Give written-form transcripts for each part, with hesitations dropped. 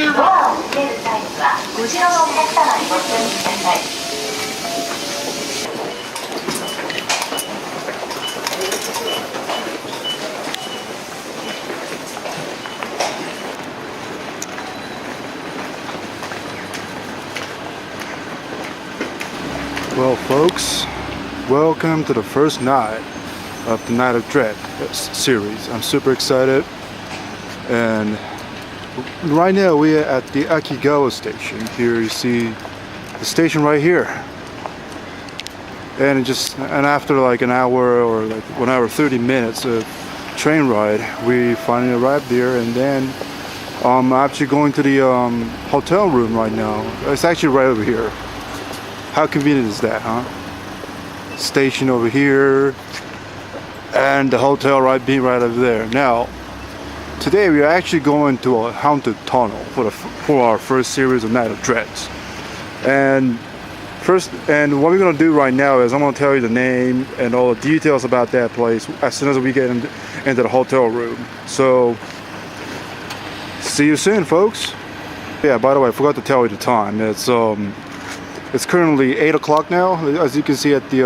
側を降りる際にはご自動のお客様にご注意ください。Well, folks, welcome to the first night of the Night of Dread series. I'm super excited, and right now we are at the Akigawa Station. Here you see the station right here, and after like an hour or like 1 hour 30 minutes of train ride, we finally arrived there, and then I'm actually going to the hotel room right now. It's actually right over here. How convenient is that, huh? Station over here, and the hotel right over there. Now, today we are actually going to a haunted tunnel for our first series of Night of Dreads. And what we're gonna do right now is I'm gonna tell you the name and all the details about that place as soon as we get into the hotel room. So, see you soon, folks. Yeah, by the way, I forgot to tell you the time. It's currently 8 o'clock now, as you can see at the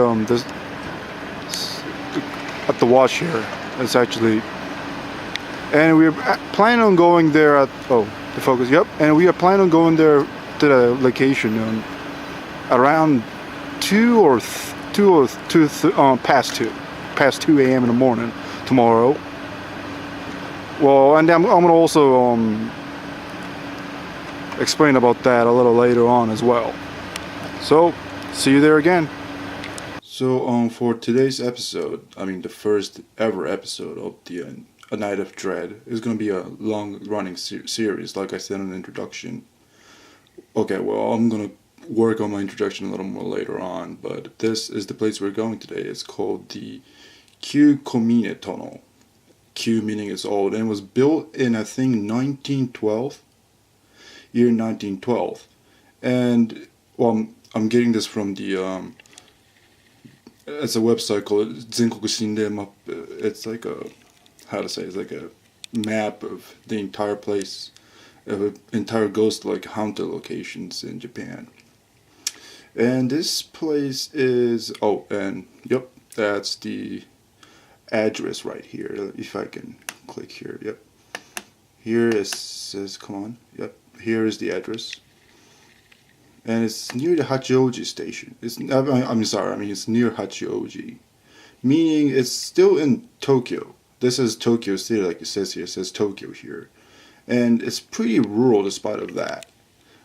watch here. It's actually, and we're planning on going there at the focus. Yep, and we are planning on going there to the location around past 2 a.m. in the morning tomorrow. Well, and I'm gonna also explain about that a little later on as well. So, see you there again. So, for today's episode, the first ever episode of the A Night of Dread is going to be a long-running series, like I said in the introduction. Okay, well, I'm going to work on my introduction a little more later on, but this is the place we're going today. It's called the Kyu-Komine tunnel. Q meaning it's old, and it was built in, I think, 1912. Year 1912. And, well, I'm getting this from the, it's a website called Zenkoku Shinden Map. It's like it's like a map of the entire place, of an entire ghost, like haunted locations in Japan. And this place is, yep, that's the address right here. If I can click here, yep. Here it says, come on, yep, here is the address. And it's near the Hachioji station. It's near Hachioji, meaning it's still in Tokyo. This is Tokyo City, like it says here. It says Tokyo here, and it's pretty rural despite of that.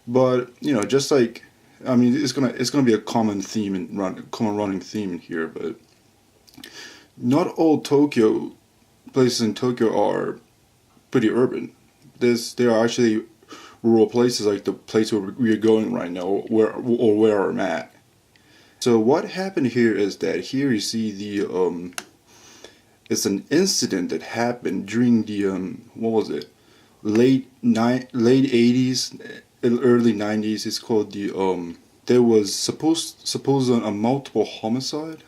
But just like it's gonna be a common theme and common running theme in here. But not all Tokyo places in Tokyo are pretty urban. There are actually rural places, like the place where we are going right now, where I'm at. So what happened here is that here you see the it's an incident that happened during the late 80s, early 90s. It's called the there was supposed a multiple homicide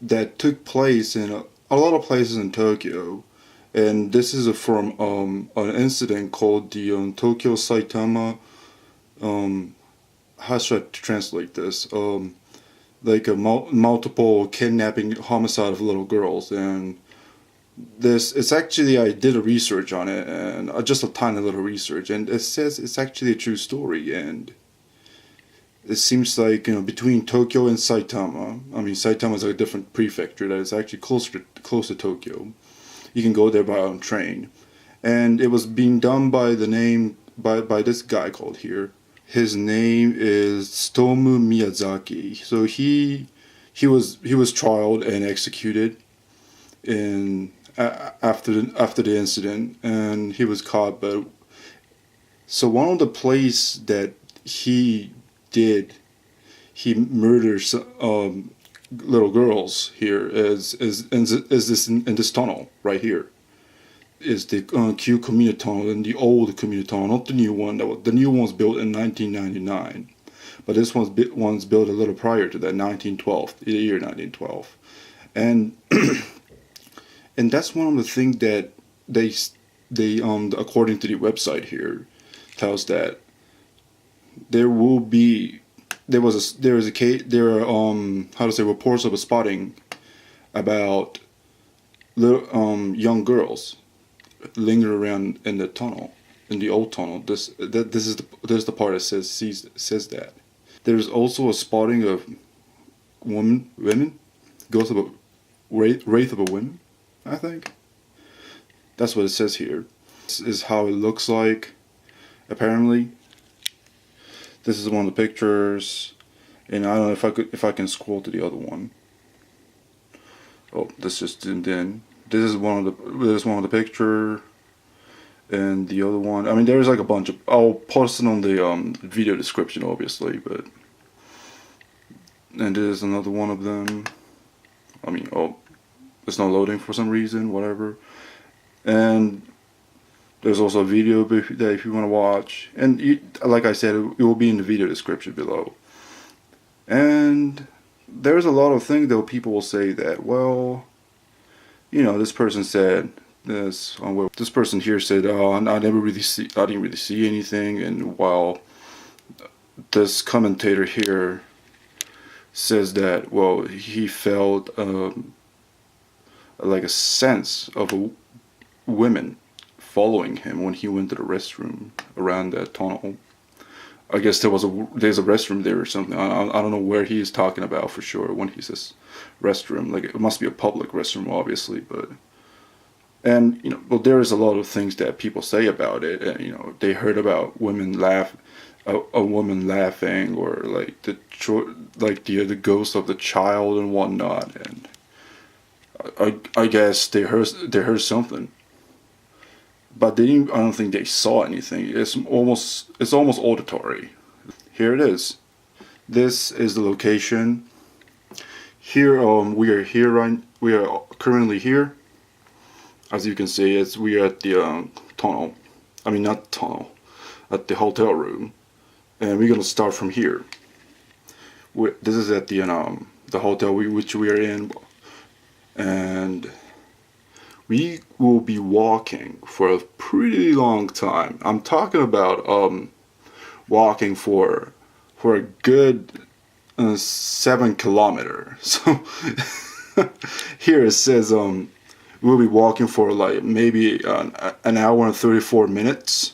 that took place in a lot of places in Tokyo. And this is from an incident called the Tokyo Saitama, how should I translate this? Like a multiple kidnapping homicide of little girls. And it's actually, I did a research on it, and just a tiny little research, and it says it's actually a true story. And it seems like, between Tokyo and Saitama, Saitama is a different prefecture that is actually close to Tokyo. You can go there by train, and it was being done by this guy called here. His name is Tsutomu Miyazaki. So he was trialed and executed after the incident, and he was caught. But so one of the places that he murders little girls here is this in this tunnel right here. Is the Kyu-Komine tunnel, and the old Komine tunnel, not the new one. The new one was built in 1999, but this one's built a little prior to that, the year 1912, and and that's one of the things that they according to the website here, tells that there are reports of a spotting about little young girls lingering around in the tunnel, in the old tunnel. This is the part that says that. There's also a spotting of women, ghost of a wraith of a woman, I think. That's what it says here. This is how it looks like, apparently. This is one of the pictures, and I don't know if I can scroll to the other one. Oh, this just zoomed in. This is one of the picture, and the other one. I mean, there's like a bunch of. I'll post it on the video description, obviously, but. And there's another one of them. I mean, oh, it's not loading for some reason. Whatever. And there's also a video that if you want to watch, and like I said, it will be in the video description below. And there's a lot of things that people will say that, well, you know, this person said this. This person here said, oh, I didn't really see anything, and while this commentator here says that, well, he felt like a sense of women following him when he went to the restroom around that tunnel. I guess there's a restroom there or something. I don't know where he's talking about for sure when he says restroom. Like, it must be a public restroom, obviously, but. And, you know, well, there is a lot of things that people say about it. And, you know, they heard about women a woman laughing, or like the ghost of the child and whatnot. And I guess they heard something, but they didn't. I don't think they saw anything. It's almost auditory. Here it is. This is the location. Here we are currently here. As you can see, we are at the tunnel. I mean, not tunnel, at the hotel room, and we're gonna start from here. This is at the hotel which we are in, and we will be walking for a pretty long time. I'm talking about walking for a good 7 kilometers. So here it says we'll be walking for like maybe an hour and 34 minutes.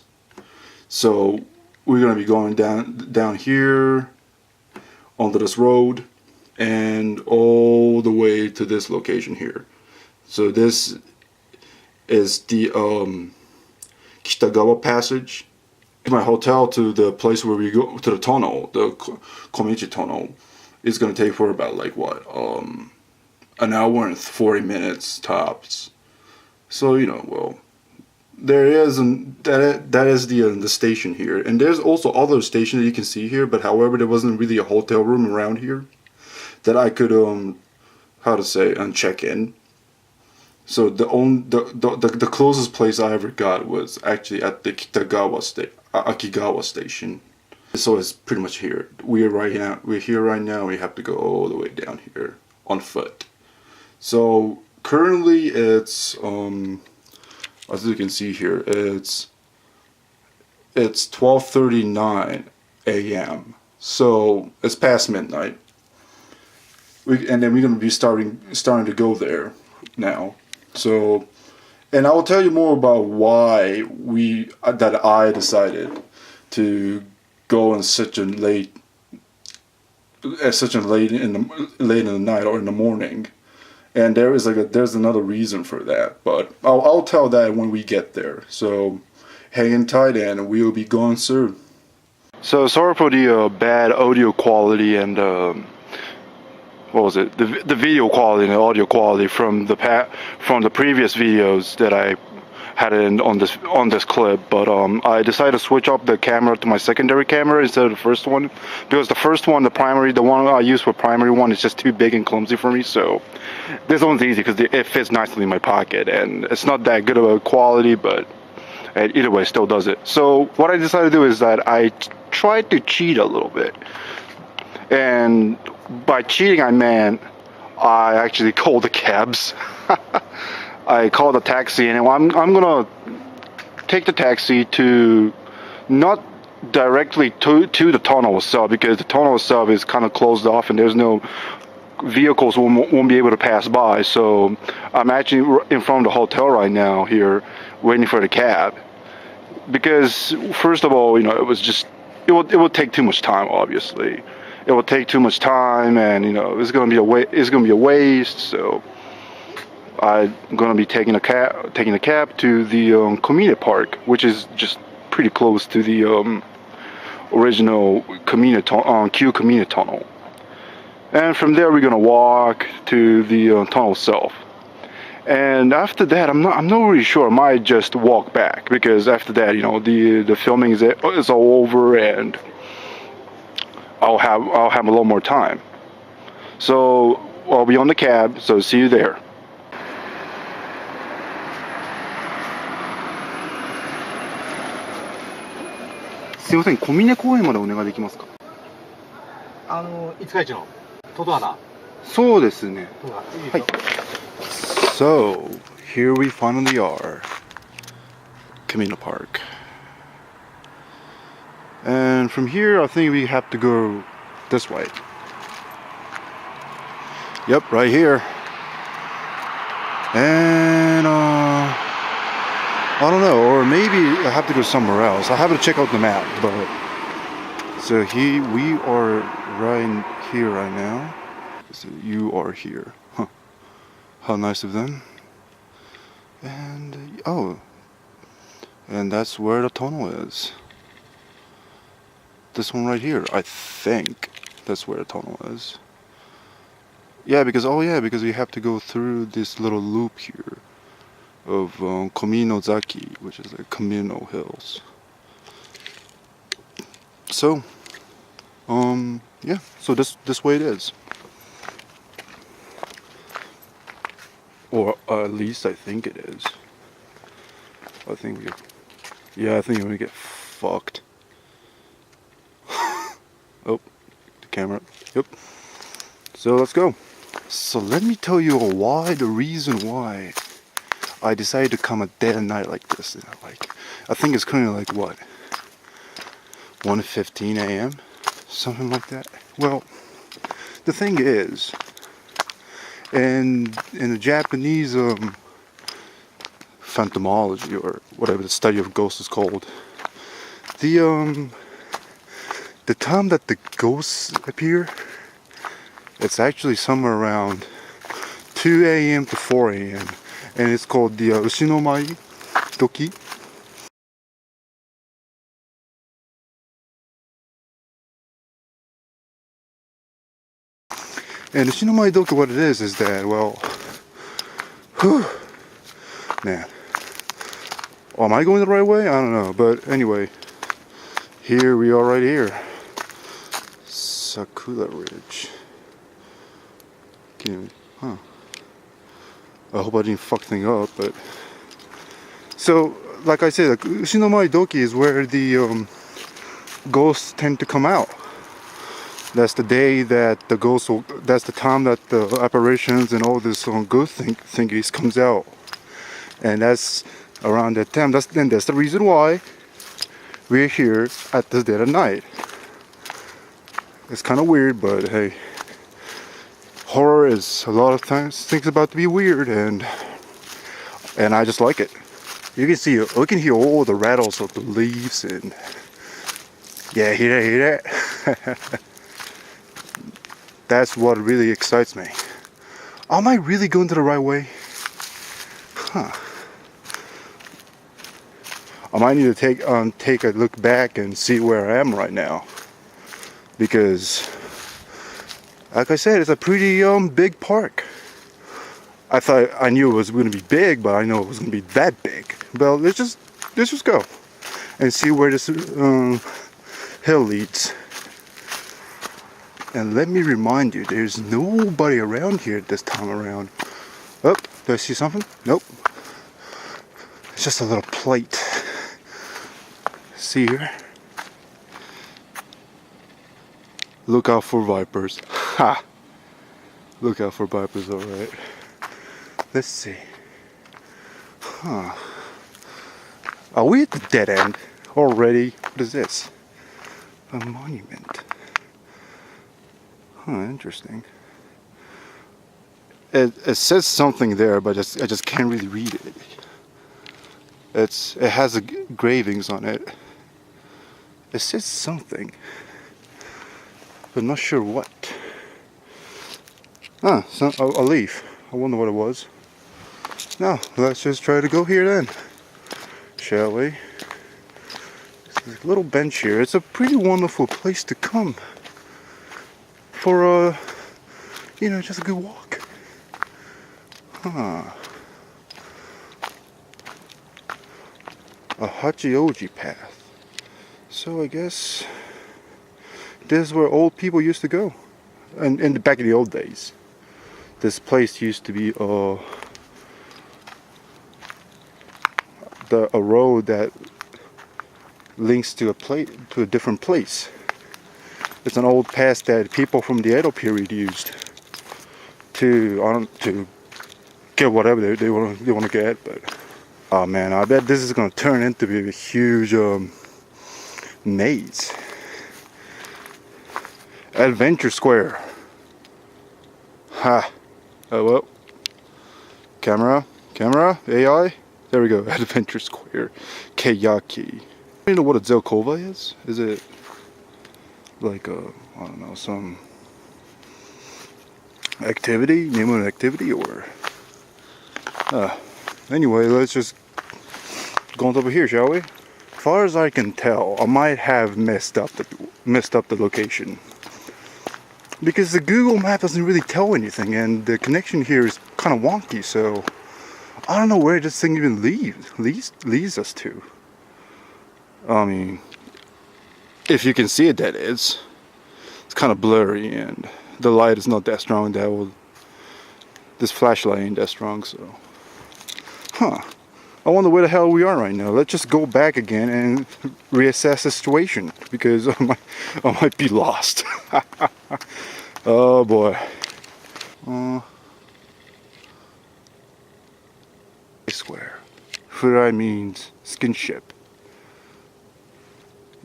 So we're gonna be going down here onto this road and all the way to this location here. So this is the Kitagawa passage. My hotel to the place where we go to the tunnel, the Komichi tunnel, is gonna take for about like what an hour and 40 minutes tops. So, you know, well, there is that is the station here, and there's also other stations that you can see here. But however, there wasn't really a hotel room around here that I could check in. So the closest place I ever got was actually at the Akigawa Station. So it's pretty much here. We're here right now. We have to go all the way down here on foot. So currently it's as you can see here, it's 12:39 a.m. So it's past midnight. And then we're gonna be starting to go there now. So, and I will tell you more about why I decided to go in such a late in the night or in the morning. And there's another reason for that, but I'll tell that when we get there. So hang in tight, and we'll be going soon. So sorry for the bad audio quality and what was it? The video quality and the audio quality from the previous videos that I had on this clip, but I decided to switch up the camera to my secondary camera instead of the first one, because the first one, the one I use for primary one, is just too big and clumsy for me. So this one's easy because it fits nicely in my pocket, and it's not that good of a quality, but either way, it still does it. So what I decided to do is that I tried to cheat a little bit, and by cheating I meant I actually called the cabs. I called a taxi, and I'm gonna take the taxi to not directly to the tunnel itself, because the tunnel itself is kind of closed off and there's no vehicles won't be able to pass by. So I'm actually in front of the hotel right now here, waiting for the cab. Because first of all, it was just it would take too much time. Obviously, it will take too much time, and it's gonna be a waste. So I'm gonna be taking a cab to the Komine Park, which is just pretty close to the original Kyu-Komine tunnel. And from there, we're gonna walk to the tunnel itself. And after that, I'm not really sure. I might just walk back, because after that, the filming is all over, and I'll have a little more time. So I'll be on the cab. So see you there. すいません、小峰公園までお願いできますか？五日市のトトアナ。そうですね。はい。So here we finally are, Komine Park. And from here, I think we have to go this way. Yep, right here. And I don't know, or maybe I have to go somewhere else. I have to check out the map, but so we are right here right now. So you are here. Huh. How nice of them. And and that's where the tunnel is. This one right here, I think that's where the tunnel is. Yeah, because we have to go through this little loop here of Kominozaki, which is like Komino Hills. So, yeah, so this way it is. Or at least I think it is. I think we're gonna get fucked. Oh, the camera. Yep. So let's go. So let me tell you the reason why I decided to come at dead at night like this. I think it's currently like what? 1:15 a.m. Something like that. Well, the thing is, in the Japanese phantomology, or whatever the study of ghosts is called, the time that the ghosts appear, it's actually somewhere around 2 a.m. to 4 a.m. and it's called the Ushinomai Doki. And Ushinomai Doki, what it is that, well, man, am I going the right way? I don't know, but anyway, here we are right here. Sakura Ridge. Huh. I hope I didn't fuck things up, but so like I said, Ushinomai Doki is where the ghosts tend to come out. That's the day that the ghosts that's the time that the apparitions and all this ghost thingies comes out. And that's around that time. That's the reason why we're here at this dead of night. It's kind of weird, but hey, horror is a lot of times things about to be weird, and I just like it. You can hear all the rattles of the leaves, and yeah, hear that. That's what really excites me. Am I really going to the right way? Huh. I might need to take a look back and see where I am right now, because like I said, it's a pretty big park. I knew it was going to be big, but I know it was going to be that big. Well, let's just go and see where this hill leads. And let me remind you, there's nobody around here this time around. Oh, do I see something? Nope. It's just a little plate. See here? Look out for vipers. Ha! Look out for vipers, alright. Let's see. Huh. Are we at the dead end? already. What is this? A monument. Huh, interesting. It says something there, but I just can't really read it. It has engravings on it. It says something, but not sure what. Ah, a leaf. I wonder what it was. Now, let's just try to go here then, shall we? There's a little bench here. It's a pretty wonderful place to come for just a good walk. Huh. A Hachioji path. So I guess this is where old people used to go. And in the back of the old days, this place used to be a road that links to a different place. It's an old path that people from the Edo period used to get whatever they want to get. But oh man, I bet this is going to turn into a huge maze. Adventure Square. Ha. Oh well. Camera, AI. There we go. Adventure Square. Keyaki. Do you know what a Zelkova is? Is it like I don't know, some activity, Nimrod activity, or anyway, let's just go on over here, shall we? As far as I can tell, I might have messed up the location, because the Google map doesn't really tell anything, and the connection here is kind of wonky, so I don't know where this thing even leads us to. I mean, if you can see it, that is. It's kind of blurry, and the light is not that strong. This flashlight ain't that strong, so. Huh. I wonder where the hell we are right now. Let's just go back again and reassess the situation, because I might be lost. Oh boy. Square. Furai means skinship.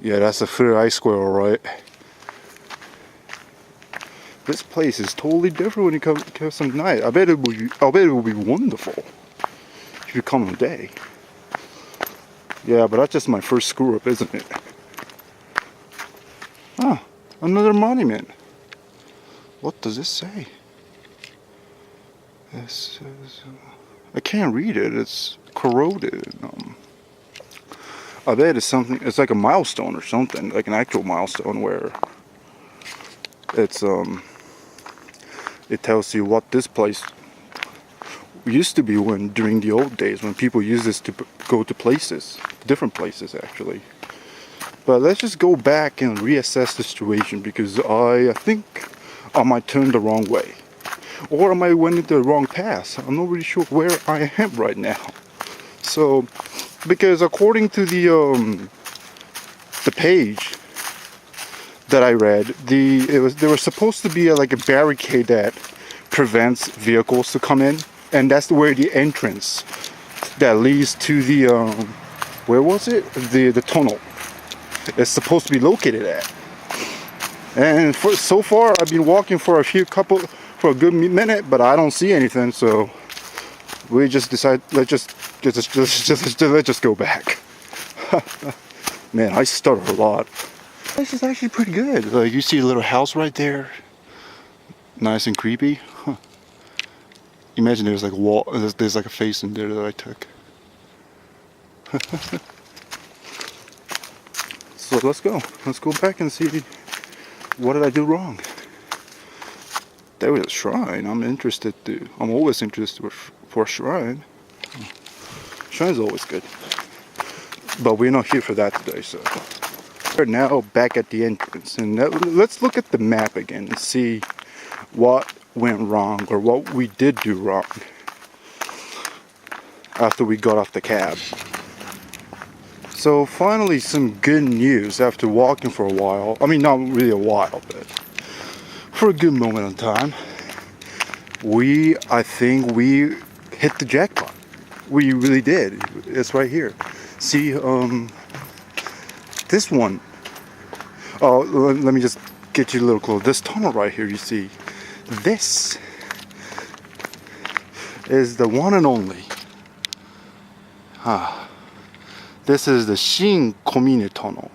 Yeah, that's a Furai Square, alright. This place is totally different when you come some night. I bet it will be wonderful if you come one day. Yeah, but that's just my first screw up, isn't it? Ah, another monument. What does this say? This is, I can't read it. It's corroded. I bet it's something. It's like a milestone or something, like an actual milestone where it's it tells you what this place used to be during the old days, when people used this to go to places, different places actually. But let's just go back and reassess the situation, because I think I might turn the wrong way, or I might went into the wrong path. I'm not really sure where I am right now. So, because according to the page that I read, there was supposed to be like a barricade that prevents vehicles to come in, and that's where the entrance that leads to the where was it? The tunnel is supposed to be located at. And so far, I've been walking for a good minute, but I don't see anything. So we just decide let's just go back. Man, I stutter a lot. This is actually pretty good. Like, you see a little house right there, nice and creepy. Huh. Imagine there's like a wall. There's like a face in there that I took. So let's go back and see what did I do wrong. There was a shrine. I'm always interested for a shrine. Shrine's always good. But we're not here for that today, so. We're now back at the entrance, and let's look at the map again and see what went wrong, or what we did do wrong after we got off the cab. So finally, some good news after walking for a while. I mean, not really a while, but for a good moment of time. I think we hit the jackpot. We really did. It's right here. See, This one. Oh, let me just get you a little close. This tunnel right here, you see. This is the one and only. This is the Kyu-Komine tunnel.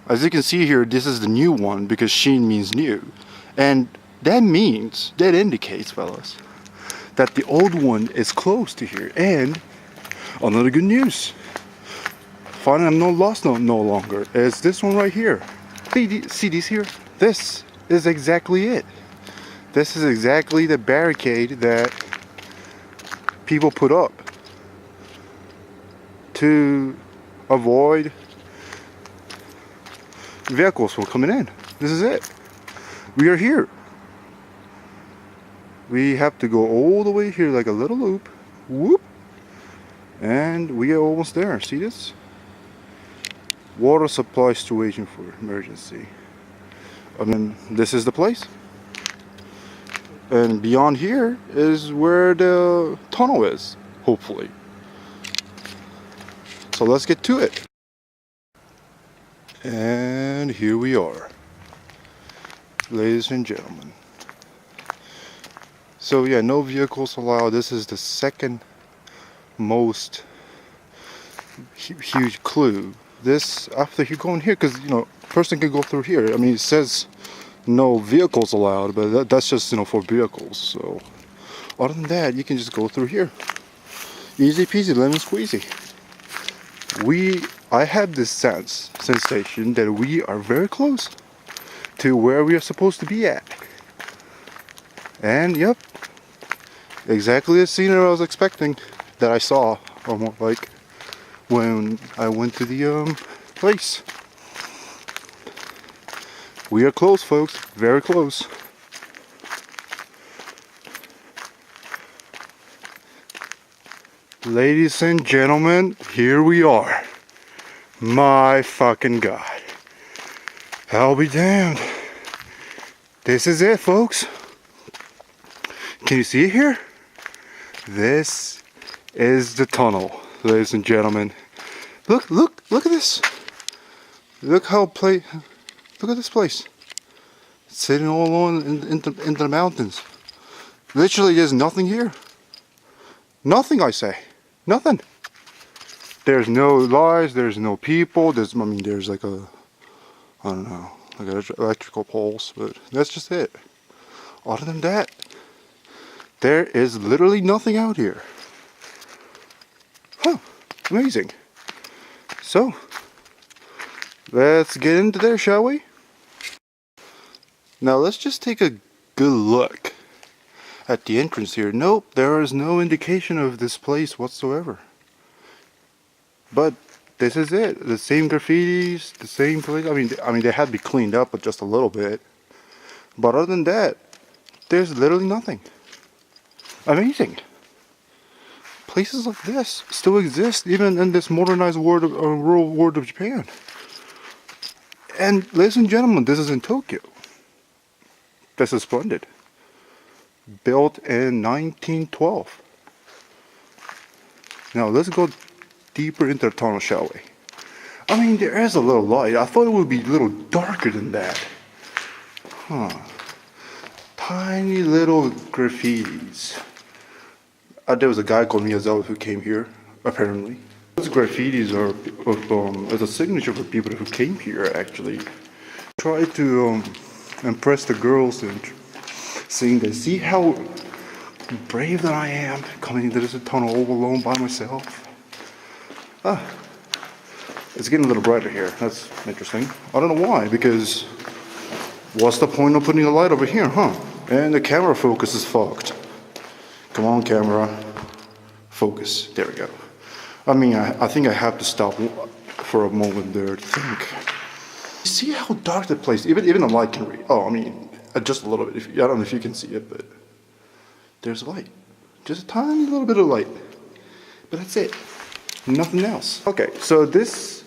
As you can see here, this is the new one because Shin means new. And that indicates, fellas, that the old one is close to here. And another good news. Finally, I'm not lost no longer. It's this one right here. See these here? This is exactly it. This is exactly the barricade that people put up to avoid vehicles from coming in. This is it. We are here. We have to go all the way here like a little loop. Whoop. And we are almost there. See this? Water supply situation for emergency. I mean, this is the place. And beyond here is where the tunnel is, hopefully. So let's get to it. And here we are, ladies and gentlemen. So yeah, no vehicles allowed. This is the second most huge clue. This, after you go in here, because, you know, person can go through here. I mean, it says no vehicles allowed, but that's just, you know, for vehicles. So other than that, you can just go through here. Easy peasy, lemon squeezy. I had this sensation that we are very close to where we are supposed to be at. And yep, exactly the scenery I was expecting, that I saw, almost like when I went to the place. We are close, folks, very close. Ladies and gentlemen, here we are. My fucking God. I'll be damned. This is it, folks. Can you see it here? This is the tunnel, ladies and gentlemen. Look at this. Look at this place. It's sitting all alone into the mountains. Literally, there's nothing here. Nothing, I say. Nothing. There's no lights, there's no people, there's like a, I don't know, like electrical poles, but that's just it. Other than that, there is literally nothing out here. Huh, amazing. So, let's get into there, shall we? Now let's just take a good look at the entrance here. Nope, there is no indication of this place whatsoever. But this is it. The same graffitis, the same place. I mean, they had to be cleaned up, but just a little bit. But other than that, there's literally nothing. Amazing. Places like this still exist even in this modernized rural world of Japan. And ladies and gentlemen, this is in Tokyo. This is splendid. Built in 1912. Now let's go deeper into the tunnel, shall we? I mean, there is a little light. I thought it would be a little darker than that. Huh. Tiny little graffitis. There was a guy called Miyazawa who came here, apparently. Those graffitis are as a signature for people who came here, actually. Try to impress the girls and saying that, see how brave that I am coming into this tunnel all alone by myself. It's getting a little brighter here. That's interesting. I don't know why, because what's the point of putting a light over here, huh? And the camera focus is fucked. Come on, camera. Focus. There we go. I mean, I think I have to stop for a moment there to think. See how dark the place, even the light can read. Oh, I mean, just a little bit. I don't know if you can see it, but there's light. Just a tiny little bit of light. But that's it. Nothing else. Okay, so this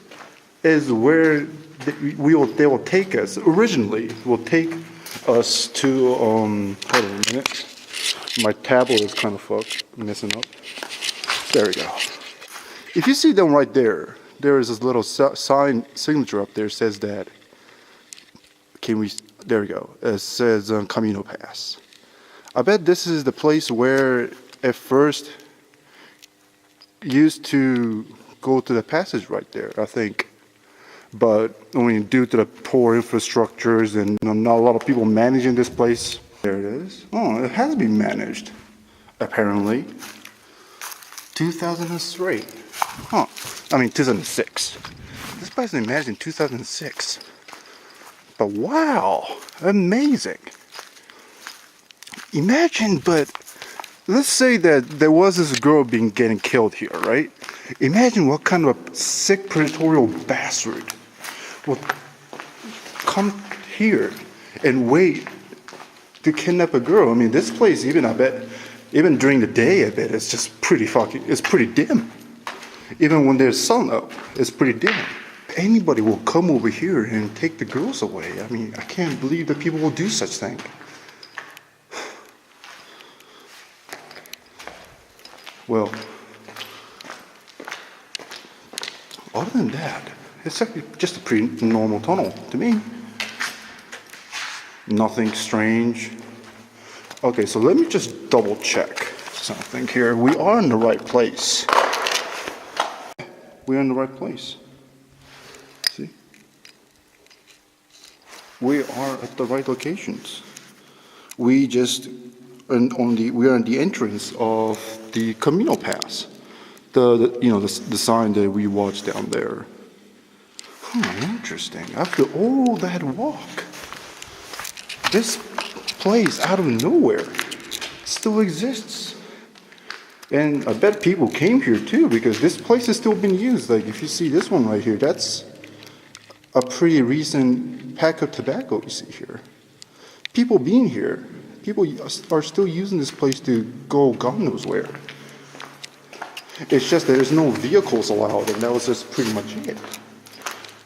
is where they will take us. Originally, will take us to, hold on a minute. My tablet is kind of fucked, messing up. There we go. If you see them right there, there is this little sign signature up there says that. There we go. It says Camino Pass. I bet this is the place where at first used to go to the passage right there, I think. But I mean, due to the poor infrastructures and not a lot of people managing this place. There it is. Oh, it has been managed, apparently. 2003. Huh. I mean, 2006. This place was managed in 2006. But wow, amazing. Imagine, but let's say that there was this girl getting killed here, right? Imagine what kind of a sick predatorial bastard will come here and wait to kidnap a girl. I mean, this place, I bet, even during the day, I bet it's just it's pretty dim. Even when there's sun up, it's pretty dim. Anybody will come over here and take the girls away. I mean, I can't believe that people will do such thing. Well, other than that, it's actually just a pretty normal tunnel to me. Nothing strange. Okay, so let me just double check something here. We are in the right place. We're in the right place. See? We are at the right locations. We are at the entrance of the Camino Pass. The sign that we watched down there. Interesting. After all that walk, this place out of nowhere still exists. And I bet people came here too, because this place has still been used. Like if you see this one right here, that's a pretty recent pack of tobacco you see here. People being here, people are still using this place to go God knows where. It's just that there's no vehicles allowed, and that was just pretty much it.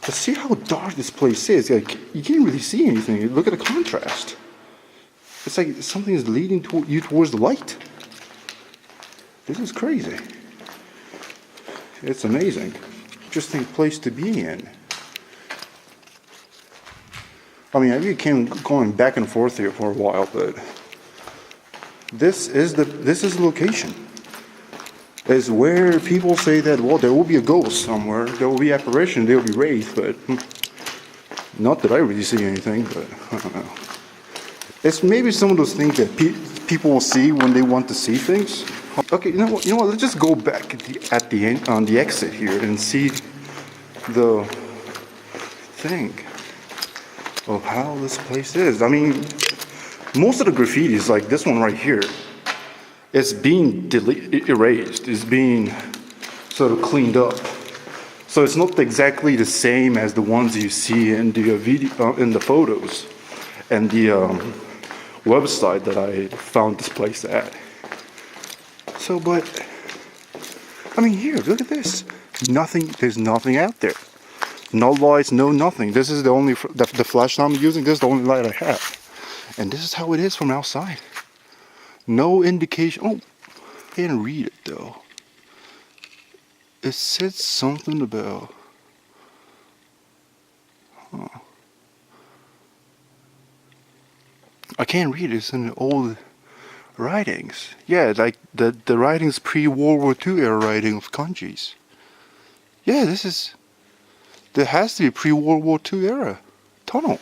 But see how dark this place is. Like, you can't really see anything. Look at the contrast. It's like something is leading you towards the light. This is crazy. It's amazing. Interesting place to be in. I mean, I really came going back and forth here for a while, but this is the location. Is where people say that, well, there will be a ghost somewhere, there will be apparition, there will be wraith, but not that I really see anything, but I don't know. It's maybe some of those things that people will see when they want to see things. Okay, you know what? Let's just go back at the end on the exit here and see the thing of how this place is. I mean, most of the graffiti is like this one right here. It's being erased. It's being sort of cleaned up. So it's not exactly the same as the ones you see in the video, in the photos, and the website that I found this place at. So, but I mean, here, look at this. Nothing. There's nothing out there. No lights, no nothing. This is the only the flashlight I'm using. This is the only light I have, and this is how it is from outside. No indication. Oh, I can't read it though. It said something about. I can't read it. It's in the old writings. Yeah, like the writings pre-World War II era writing of kanjis. Yeah, there has to be pre-World War II era tunnel.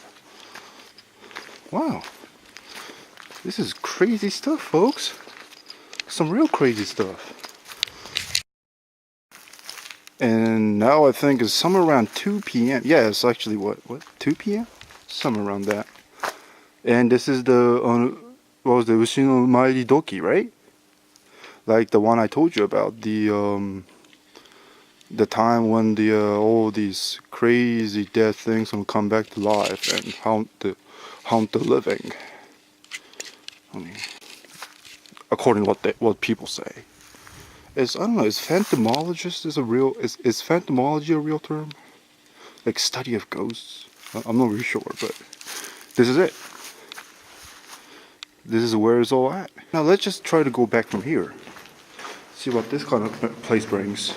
Wow. This is crazy stuff, folks. Some real crazy stuff. And now I think it's somewhere around 2 p.m. Yeah, it's actually what 2 p.m? Somewhere around that. And this is the what was the Ushino Mairi Doki, right? Like the one I told you about, the time when all these crazy dead things will come back to life and haunt the living. I mean, according to what people say. I don't know, is phantomologist is phantomology a real term? Like study of ghosts? I'm not really sure, but this is it. This is where it's all at. Now let's just try to go back from here. See what this kind of place brings.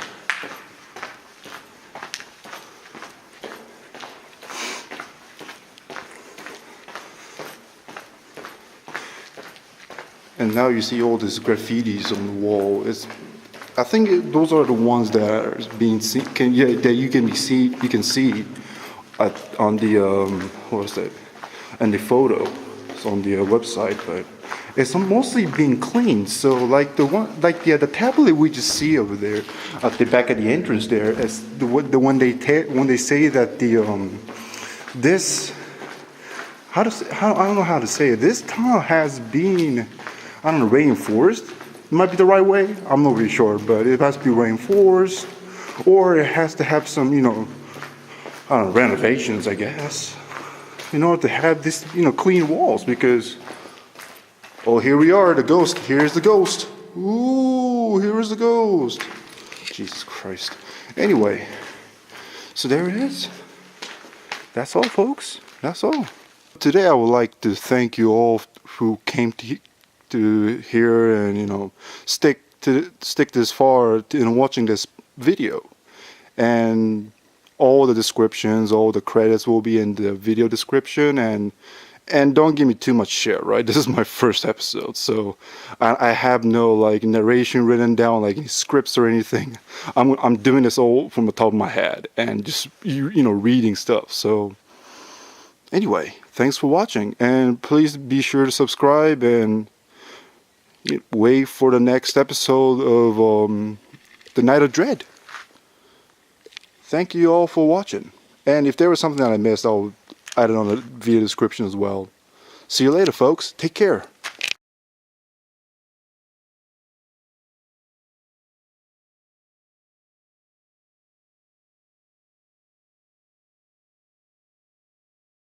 And now you see all these graffitis on the wall. I think those are the ones that are being seen. That you can see on the what was that? And the photo, it's on the website, but it's mostly being cleaned. So like the tablet we just see over there at the back of the entrance there is when they say that this. I don't know how to say it. This tunnel has been, I don't know, reinforced. It might be the right way. I'm not really sure, but it has to be reinforced, or it has to have some, I don't know, renovations, I guess, in order to have this, clean walls. Because, oh, here we are, the ghost. Here's the ghost. Ooh, here is the ghost. Jesus Christ. Anyway, so there it is. That's all, folks. That's all. Today I would like to thank you all who came to here and stick this far in watching this video. And all the descriptions, all the credits will be in the video description, and don't give me too much shit, right? This is my first episode, so I have no like narration written down, like any scripts or anything. I'm doing this all from the top of my head and just reading stuff. So anyway, thanks for watching, and please be sure to subscribe and wait for the next episode of The Night of Dread. Thank you all for watching, and if there was something that I missed, I'll add it on the video description as well. See you later, folks. Take care.